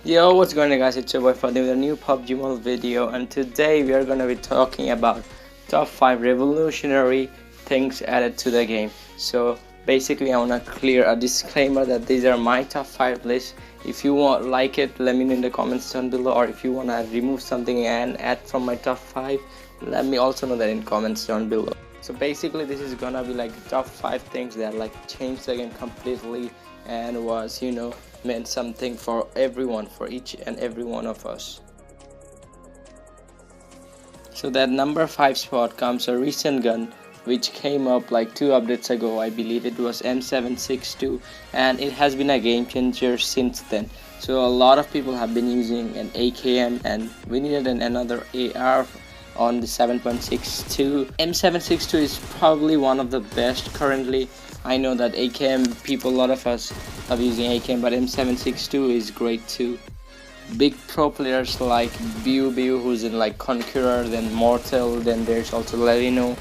Yo, what's going on, guys? It's your boy Fadi with a new Pubg Mobile video, and today we are going to be talking about top 5 revolutionary things added to the game. So basically I want to clear a disclaimer that these are my top 5 lists. If you want like it, let me know in the comments down below, or if you want to remove something and add from my top 5, let me also know that in comments down below. So basically this is gonna be like the top 5 things that like changed the game completely and was, meant something for everyone, for each and every one of us. So that number 5 spot comes a recent gun which came up like 2 updates ago. I believe it was M762, and it has been a game changer since then. So a lot of people have been using an AKM, and we needed another AR on the 7.62. M762 is probably one of the best currently. I know that AKM people, a lot of us love using AKM, but M762 is great too. Big pro players like Pubg, who's in like Conqueror, then Mortal, then there's also Levino.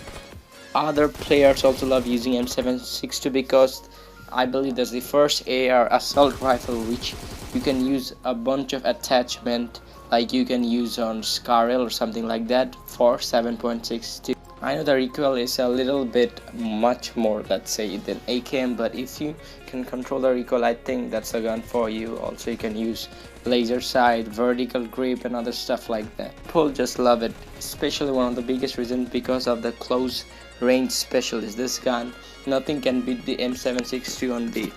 Other players also love using M762 because I believe that's the first AR assault rifle which you can use a bunch of attachment, like you can use on Scarel or something like that for 7.62. I know the recoil is a little bit much more, let's say, than AKM, but if you can control the recoil, I think that's a gun for you. Also, you can use laser sight, vertical grip, and other stuff like that. People just love it, especially one of the biggest reasons because of the close range specialist. This gun, nothing can beat the M762 on the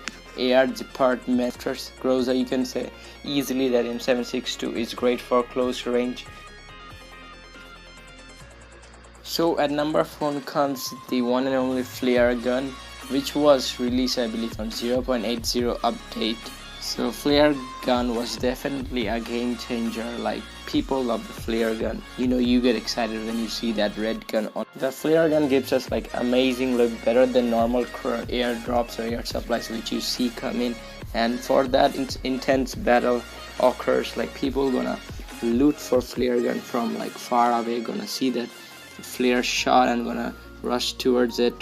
AR department. After Groza, you can say easily that M762 is great for close range. So at number 4 comes the one and only flare gun, which was released I believe on 0.80 update. So flare gun was definitely a game changer. Like, people love the flare gun. You get excited when you see that red gun on. The flare gun gives us like amazing look, better than normal airdrops or air supplies which you see coming. And for that intense battle occurs, like people gonna loot for flare gun from like far away, gonna see that flare shot and gonna rush towards it.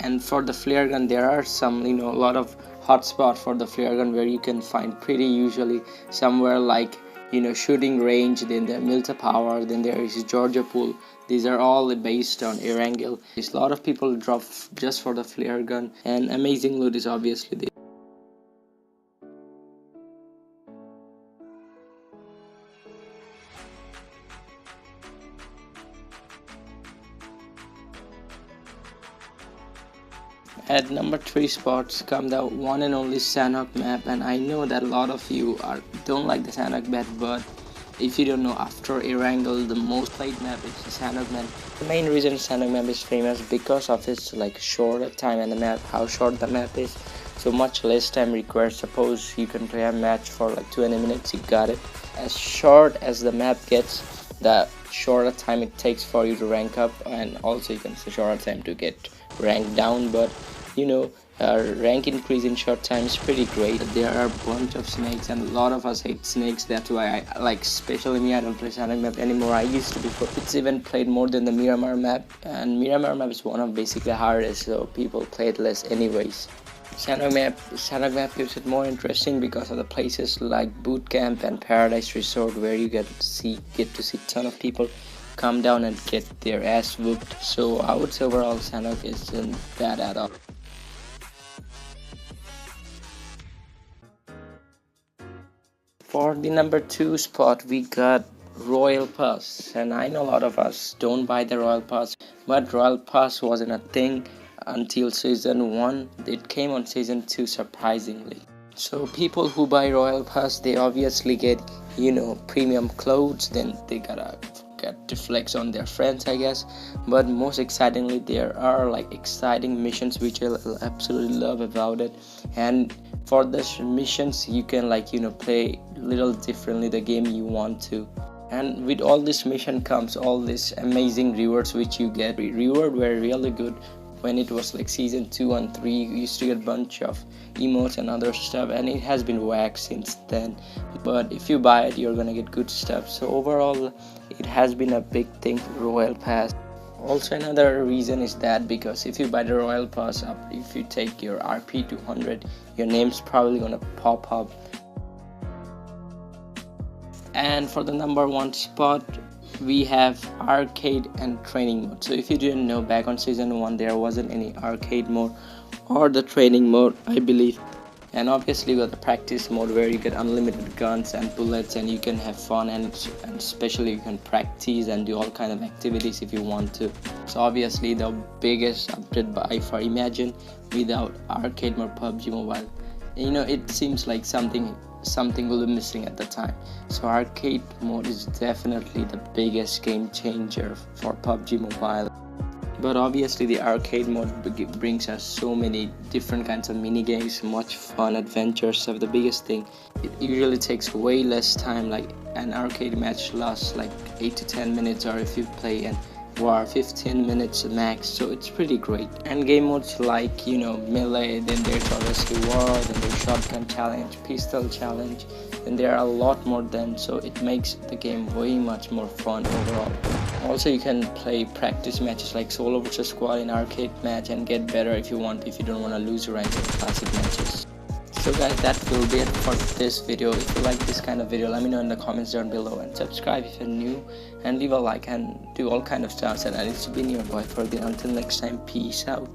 And for the flare gun there are some a lot of hotspot for the flare gun where you can find pretty usually somewhere like shooting range, then the Milta Power, then there is Georgia Pool. These are all based on air angle. There's a lot of people drop just for the flare gun, and amazing loot is obviously there. At number 3 spots come the one and only Sanhok map, and I know that a lot of you don't like the Sanhok map, but if you don't know, after Erangel, the most played map is the Sanhok map. The main reason Sanhok map is famous because of its like short time and the map, how short the map is. So much less time required. Suppose you can play a match for like 20 minutes, you got it. As short as the map gets, the shorter time it takes for you to rank up, and also you can say shorter time to get ranked down. But rank increase in short time is pretty great. There are a bunch of snakes and a lot of us hate snakes. That's why I like, especially me, I don't play Sanhok map anymore. I used to before. It's even played more than the Miramar map, and Miramar map is one of basically the hardest, so people play it less anyways. Sanhok map gives it more interesting because of the places like Boot Camp and Paradise Resort, where you get to see ton of people come down and get their ass whooped. So I would say overall Sanhok isn't bad at all. For the number 2 spot we got Royal Pass, and I know a lot of us don't buy the Royal Pass, but Royal Pass wasn't a thing until season 1. It came on season 2 surprisingly. So people who buy Royal Pass, they obviously get premium clothes, then they gotta get to flex on their friends, I guess. But most excitingly, there are like exciting missions which I absolutely love about it. And for these missions you can play little differently the game you want to. And with all this mission comes all these amazing rewards which you get. Reward were really good when it was like season 2 and 3. You used to get a bunch of emotes and other stuff, and it has been whack since then. But if you buy it, you're gonna get good stuff. So overall it has been a big thing for Royal Pass. Also another reason is that because if you buy the Royal Pass up, if you take your RP 200, your name's probably gonna pop up And for the number 1 spot, we have arcade and training mode. So if you didn't know, back on season 1 there wasn't any arcade mode or the training mode, I believe. And obviously we got the practice mode where you get unlimited guns and bullets and you can have fun, and especially you can practice and do all kind of activities if you want to. So obviously the biggest update by far. Imagine without arcade mode PUBG Mobile, you know, it seems like something will be missing at the time. So arcade mode is definitely the biggest game changer for PUBG Mobile. But obviously the arcade mode brings us so many different kinds of mini games, much fun adventure stuff. The biggest thing, it usually takes way less time. Like an arcade match lasts like 8 to 10 minutes, or if you play an war, 15 minutes max. So it's pretty great. And game modes like, you know, melee, then there's obviously war, then there's shotgun challenge, pistol challenge, and there are a lot more than, so it makes the game way much more fun overall. Also you can play practice matches like solo versus squad in arcade match and get better if you want, if you don't want to lose rank in classic matches. So guys, that will be it for this video. If you like this kind of video, let me know in the comments down below, and subscribe if you're new, and leave a like and do all kind of stuff. And it's been your boy Pubg. Until next time, peace out.